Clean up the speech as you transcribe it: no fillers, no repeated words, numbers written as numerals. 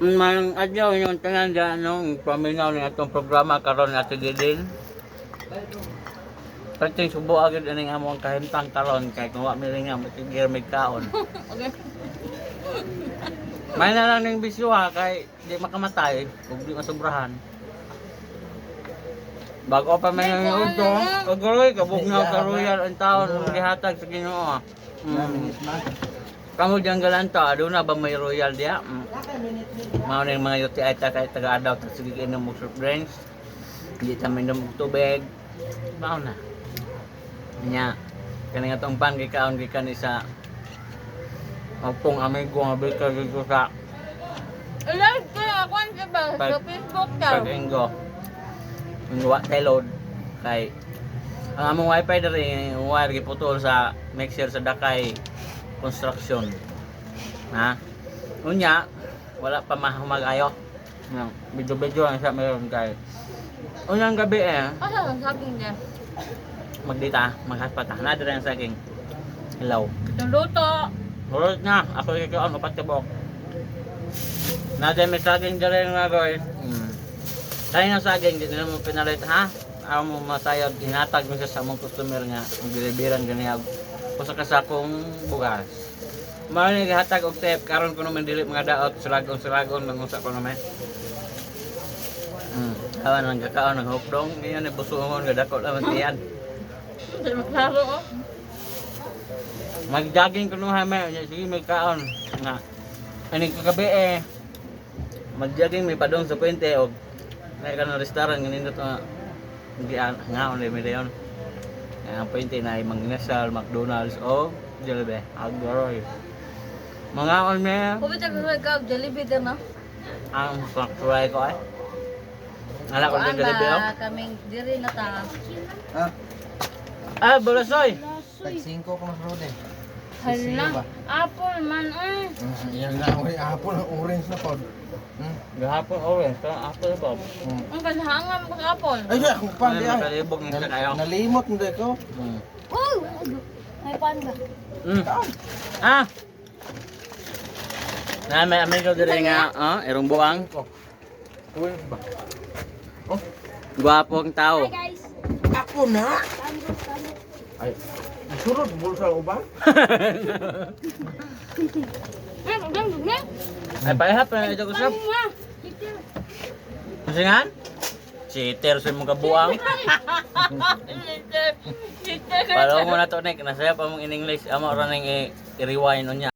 Mang adlaw yung tanan dyan nung paminaw ng atong programa karon nga sige din. Perting subo agad aning among kahimtang karon kay kung wa mi ring nga matigir mig kaon. Okay. May na lang ning bisyo ha kay di makamatay ug di masobrahan. Bago pa may uto, kaguloy kabugnaw karoyal ang taon ang gihatag sa Ginoo. Kamu diyang galanta, aduna ba may royal diya? Mao ning mga yuti ay taga-adaw ta sige inom og soft drinks. Hindi ta minom og tubig. Mao na. Nya kani nga tong pan gikaon gikan sa Opong amigo nga bika dito sa Live ko ako sa ba sa Facebook daw. Pag-inggo. Yung wa load kay ang among wifi diri yung wire giputol sa mixer sa Dakay construction. Ha? Unya wala pa mahumag-ayo. Video-video lang siya meron kay. Unyang gabi Asa ang saging niya? magdita, maghaspat na diri ang saging. Hello. Itong luto. Hulot na, ako ikaw upat tibok. Nada may saging diri nga goy. Kaya nga saging di na mo pinalit ha. Ako mo masayod hinatag mo sa among customer nga ang bilibiran ganiya usa ka sakong bugas. Mao ni gihatag og tip karon kuno man dili mga daot sulagon mangusa ko naman. Awan lang kakaon ng hopdong niya ni busuhon nga dako lang tiyan. Di maklaro oh. Mag-jogging kuno ha may sige magkaon nga. Ani kagabi mag-jogging may padong sa puente og may kanang restaurant nga nindot nga ngaon ni dayon. Ang puente na ay Magnesal, McDonald's o Jollibee. Agroy. Mga on me Kubi ta ka Jollibee din no. ang try ko ay. Ala ko din Jollibee oh. Kaming diri na ta. Ha? Ah, bulasoy. Tag 5 ko mas rode. Hala. Apple man eh. Yan na, oy, apple, orange na pod. Gahapon orange, sa apple pop. Ang kanhangan mo sa apple. Ay, akong pan di ay. Nakalibog ng sa kayo. Nalimot hindi ko. Oh, may panda. Ah. Na may amigo dire nga, erong buang. Uy, ba? Oh, Gwapong tao. Guys. ako na. Ay, surod bulsa uban. Ay paihap na ito kusap. Masingan? Cheater sa mong kabuang. Palo mo na to nek, nasaya pa mong in English. Amo ra ning i-rewind on niya.